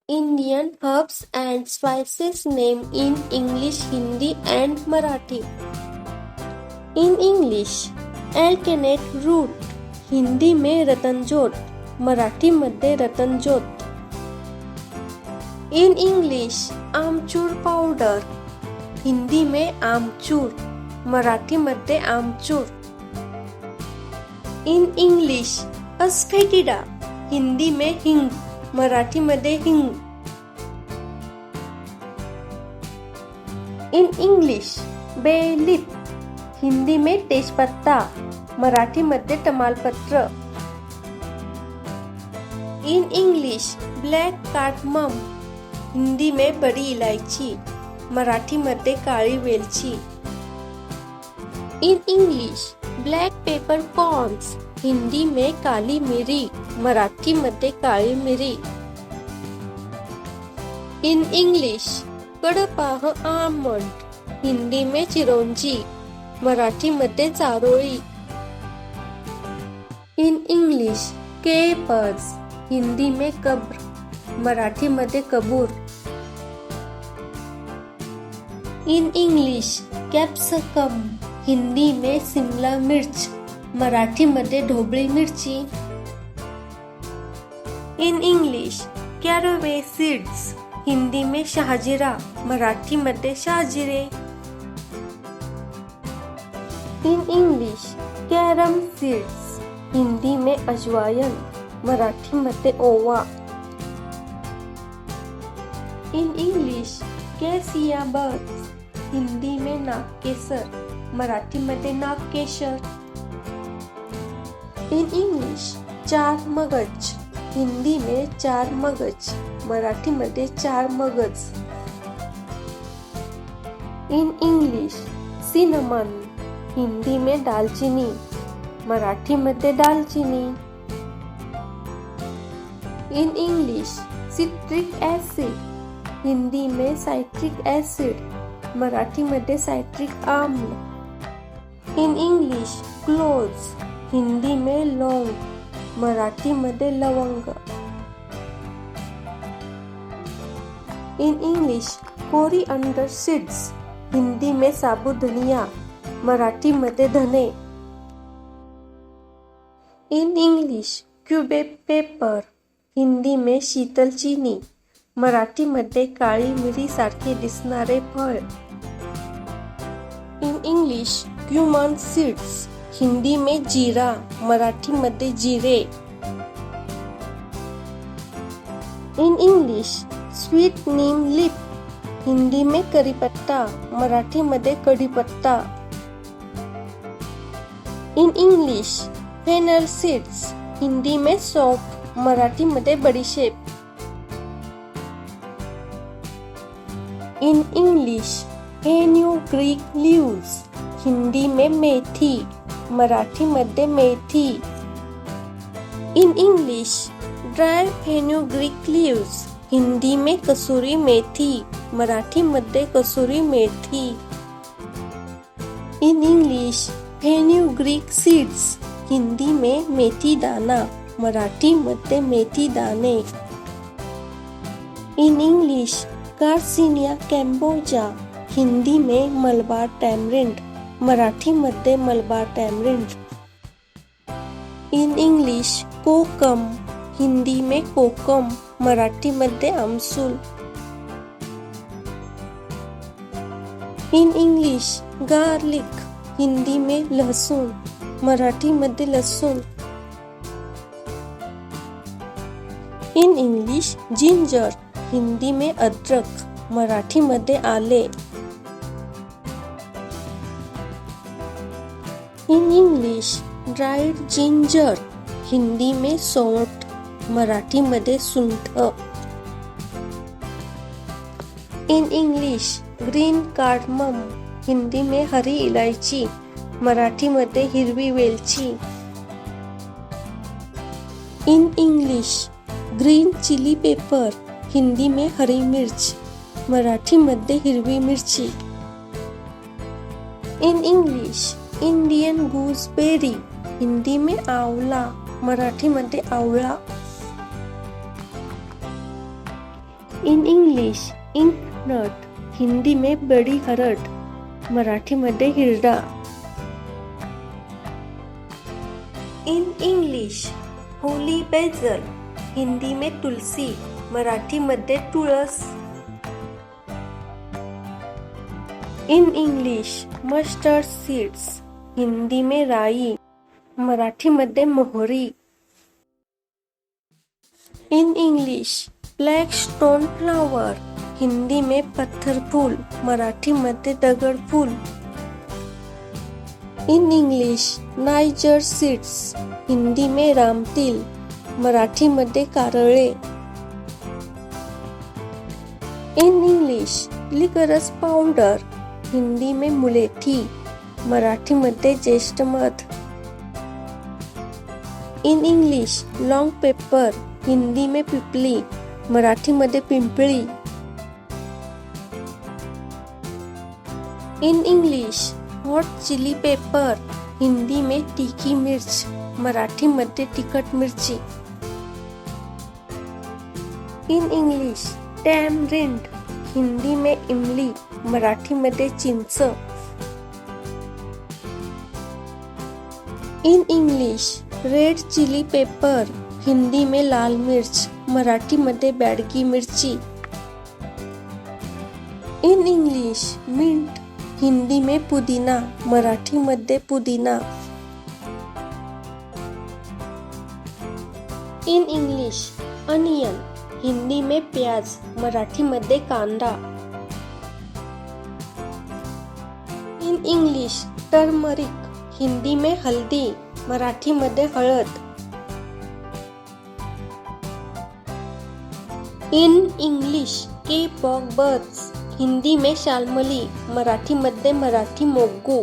Indian herbs and spices name in English, Hindi and Marathi. In English, alkanet root, Hindi में रतनजोत, मराठी मध्ये रतनजोत. In English, amchur powder, Hindi में आमचूर, मराठी मध्ये आमचूर. In English, अस्फेटिडा, Hindi में हिंग, मराठी मध्ये हिंग. In English, bay leaf, Hindi में तेजपत्ता, मराठी मध्ये तमालपत्र. In English, black cardamom, Hindi में बड़ी इलायची, मराठी मध्ये काळी वेलची. In English, black paper corns, Hindi में काली मिरी, मराठी मध्ये काळी मिरी. In English, कडपाह आमंड, हिंदी में चिरोंजी, मराठी मध्ये चारोळी. In English, केपर्स, हिंदी में कब्र, मराठी मध्ये कबूर. In English, कॅप्सिकम, हिंदी में शिमला मिर्च, मराठी मध्ये ढोबळी मिरची. In English, कॅरवे सीड्स, हिंदी में शहाजीरा, मराठी मध्ये शहाजिरे. In English, carrom seeds, Hindi में अजवायन, मराठी मध्ये ओवा. In English, cassia birds, Hindi में नागकेसर, मराठी मध्ये नागकेशर. In English, चार मगज, हिंदी में चार मगज, मराठी मध्ये चार मगज. In English, सिनेमन, हिंदी में दालचिनी, मराठी मध्ये दालचिनी. In English, citric acid, Hindi में साइट्रिक ऍसिड, मराठी मध्ये साइट्रिक आम्ल. In English, क्लोव्स, हिंदी में लौंग, मराठी मध्ये लवंग. In English, coriander seeds, Hindi में साबुत धनिया, मराठी मध्ये धने. In English, क्यूबे पेपर, हिंदी में शीतल चीनी, मराठी मध्ये काळी मिरी सारखे दिसणारे फळ. In English, cumin seeds, Hindi में जीरा, मराठी मध्ये जिरे. In English, sweet neem leaf, Hindi में करीपत्ता, मराठी मध्ये कढीपत्ता. In English, fennel seeds, Hindi में सौंफ, मराठी मध्ये बडीशेप. In English, fenugreek leaves, Hindi में मेथी, मराठी मध्ये मेथी. In English, dry fenugreek leaves, Hindi में कसुरी मेथी, मराठी मध्ये कसुरी मेथी. In English, fenugreek seeds, Hindi में मेथी दाना, मराठी मध्ये मेथी दाणे. In English, गार्सिनिया कैम्बोजा, हिंदी में मलबार टॅमरिंड, मराठी मध्ये मलबार टॅमरिंड. In English, कोकम, हिंदी में कोकम, मराठी मध्ये आमसूल. In English, गार्लिक, हिंदी में लहसुन, मराठी मध्ये लसूण. In English, जिंजर, हिंदी में अदरक, मराठी मध्ये आले. In English, dried ginger, Hindi में सौंठ, मराठी मध्ये सुंठ. In English, green cardamom, Hindi में हरी इलायची, मराठी मध्ये हिरवी वेलची. In English, green chilli pepper, Hindi में हरी मिर्च, मराठी मध्ये हिरवी मिरची. In English, Indian gooseberry, Hindi में आंवला, मराठी मध्ये आवळा. In English ink nut, Hindi में बडी हरड, मराठीमध्ये हिरडा. In English holy basil, Hindi में तुलसी, मराठीमध्ये तुळस. In English mustard seeds, Hindi में राई, मराठीमध्ये मोहरी. In English black stone flower, Hindi में पत्थर फूल, मराठीमध्ये दगड फूल. In English niger seeds, Hindi में रामतिल, मराठीमध्ये कारळे. In English liquorice powder, Hindi में मुलेठी, मराठीमध्ये ज्येष्ठ मध. In English long pepper, Hindi में पिपली, मराठीमध्ये पिंपळी. In English hot chilli pepper, Hindi में तीखी मिर्च, मराठीमध्ये तिखट मिरची. इन इंग्लिश टैमरिंड, हिंदी में इमली, मराठीमध्ये चिंच. In English red chilli pepper, Hindi में लाल मिर्च, मराठीमध्ये बॅडगी मिरची. इन इंग्लिश मिंट, हिंदी में पुदीना, मराठीमध्ये पुदीना. इन इंग्लिश अनियन, हिंदी में प्याज, मराठीमध्ये कांदा. इन इंग्लिश टर्मरिक, हिंदी में हल्दी, मराठीमध्ये हळद. In English cape of birds, Hindi में शाल्मली, मराठीमध्ये मराठी मोग्गू.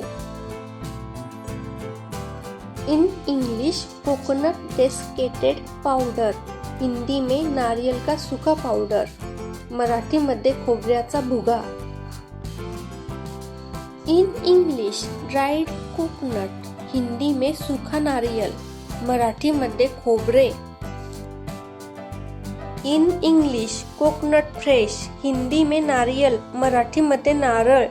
In English coconut desiccated powder, Hindi में नारियल का सूखा पाउडर, मराठीमध्ये खोबऱ्याचा भुगा. In English dried coconut, Hindi में सूखा नारियल, मराठीमध्ये खोबरे. In English coconut fresh, Hindi में नारियल, मराठीमध्ये नारळ.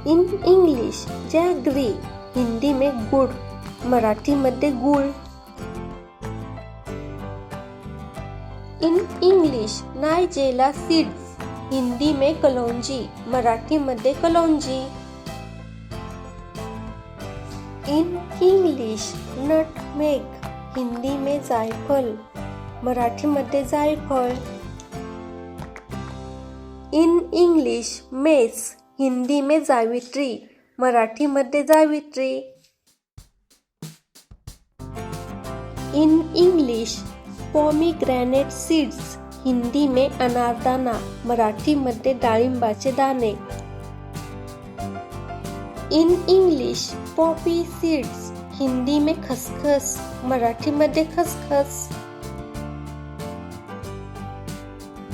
इन इंग्लिश जॅगरी, हिंदी में गुड़, मराठीमध्ये गुळ. In English nigella seeds, Hindi में कलौंजी, मराठीमध्ये कलौंजी. इन इंग्लिश नटमेग, हिंदी में जायफल, मराठीमध्ये जायफळ. इन इंग्लिश मेस, हिंदी में जावित्री, मराठीमध्ये जावित्री. इन इंग्लिश पॉमीग्रॅनेट सीड्स, हिंदी में अनारदाना, मराठीमध्ये डाळिंबाचे दाणे. In English Poppy seeds, Hindi में खसखस, मराठीमध्ये खसखस.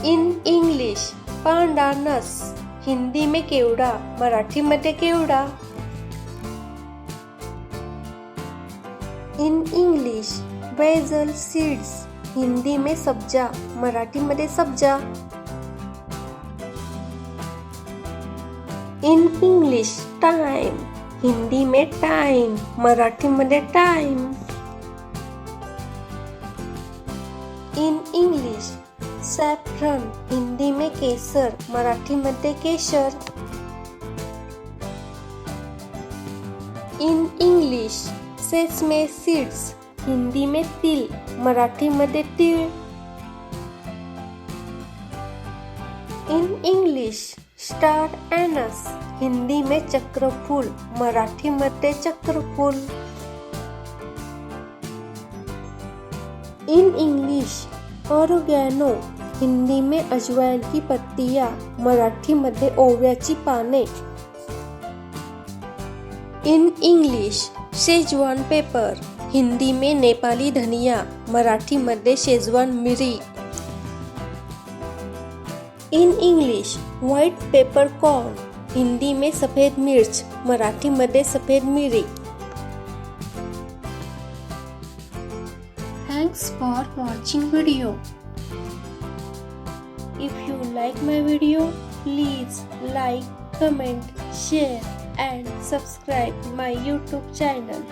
इन इंग्लिश पांडानस, हिंदी में केवडा, मराठीमध्ये केवडा. In English basil seeds, Hindi में सब्जा, मराठीमध्ये सब्जा. इन इंग्लिश टाइम, हिंदी में टाइम, मराठीमध्ये thyme. In English saffron, Hindi में केसर, मराठीमध्ये केशर. In English sesame seeds, Hindi में तिल, मराठीमध्ये तीळ. इन इंग्लिश स्टार एनस, हिंदी में चक्रफूल, मराठीमध्ये चक्रफूल. इन इंग्लिश ऑरिगॅनो, हिंदी में अजवाइन की पत्तियां, मराठीमध्ये ओव्याची पाने. In English Schezwan paper, Hindi में नेपाली धनिया, मराठीमध्ये शेजवान मिरी. In English white paper corn, Hindi में सफेद मिर्च, मराठीमध्ये सफेद मिरी. Thanks for watching video. If you like my video, please like, comment, share and subscribe my YouTube channel.